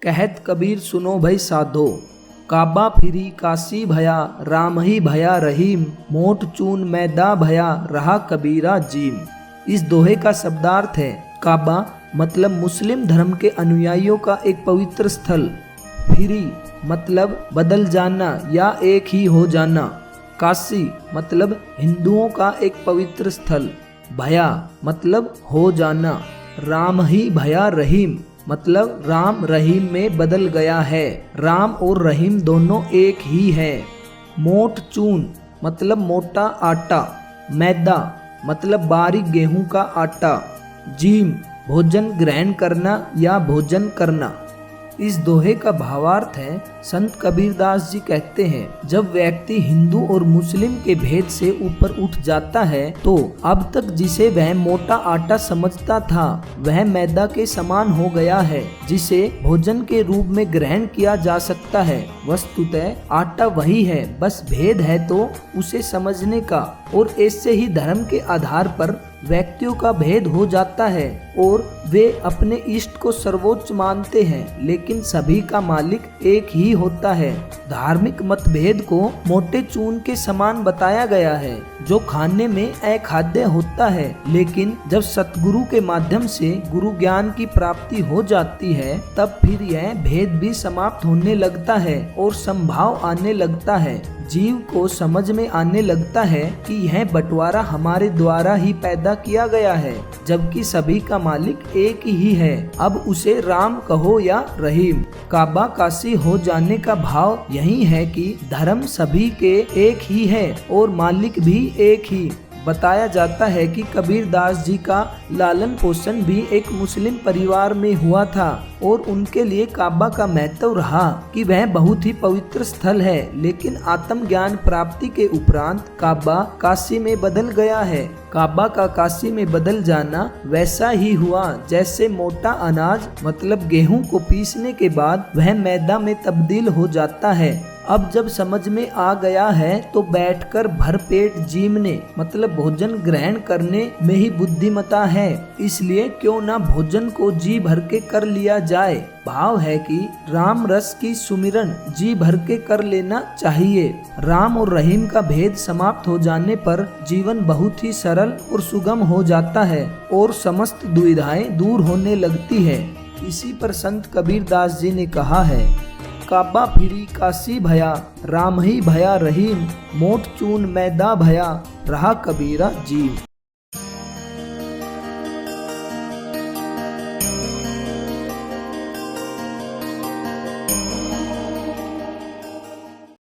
कहत कबीर सुनो भई साधो, काबा फिरी काशी भया, राम ही भया रहीम, मोट चून मैदा भया, रहा कबीरा जीम। इस दोहे का शब्दार्थ है काबा मतलब मुस्लिम धर्म के अनुयायियों का एक पवित्र स्थल, फिरी मतलब बदल जाना या एक ही हो जाना, काशी मतलब हिंदुओं का एक पवित्र स्थल, भया मतलब हो जाना, राम ही भया रहीम मतलब राम रहीम में बदल गया है। राम और रहीम दोनों एक ही है। मोट चून मतलब मोटा आटा, मैदा मतलब बारीक गेहूं का आटा, जीम भोजन ग्रहण करना या भोजन करना। इस दोहे का भावार्थ है, संत कबीरदास जी कहते हैं, जब व्यक्ति हिंदू और मुस्लिम के भेद से ऊपर उठ जाता है तो अब तक जिसे वह मोटा आटा समझता था वह मैदा के समान हो गया है, जिसे भोजन के रूप में ग्रहण किया जा सकता है। वस्तुतः आटा वही है, बस भेद है तो उसे समझने का, और ऐसे ही धर्म के आधार पर व्यक्तियों का भेद हो जाता है और वे अपने इष्ट को सर्वोच्च मानते हैं, लेकिन सभी का मालिक एक ही होता है। धार्मिक मतभेद को मोटे चून के समान बताया गया है जो खाने में अखाद्य होता है, लेकिन जब सतगुरु के माध्यम से गुरु ज्ञान की प्राप्ति हो जाती है तब फिर यह भेद भी समाप्त होने लगता है और समभाव आने लगता है। जीव को समझ में आने लगता है कि यह बंटवारा हमारे द्वारा ही पैदा किया गया है, जबकि सभी का मालिक एक ही है। अब उसे राम कहो या रहीम। काबा काशी हो जाने का भाव यही है कि धर्म सभी के एक ही है और मालिक भी एक ही। बताया जाता है कि कबीरदास जी का लालन पोषण भी एक मुस्लिम परिवार में हुआ था और उनके लिए काबा का महत्व रहा कि वह बहुत ही पवित्र स्थल है, लेकिन आत्मज्ञान प्राप्ति के उपरांत काबा काशी में बदल गया है। काबा का काशी में बदल जाना वैसा ही हुआ जैसे मोटा अनाज मतलब गेहूं को पीसने के बाद वह मैदा में तब्दील हो जाता है। अब जब समझ में आ गया है तो बैठकर भरपेट जीमने मतलब भोजन ग्रहण करने में ही बुद्धिमता है, इसलिए क्यों ना भोजन को जी भर के कर लिया जाए। भाव है कि राम रस की सुमिरन जी भर के कर लेना चाहिए। राम और रहीम का भेद समाप्त हो जाने पर जीवन बहुत ही सरल और सुगम हो जाता है और समस्त दुविधाएं दूर होने लगती है। इसी पर संत कबीरदास जी ने कहा है, काबा फिरी काशी भया, राम ही भया रहीम, मोट चून मैदा भया, रहा कबीरा जीव।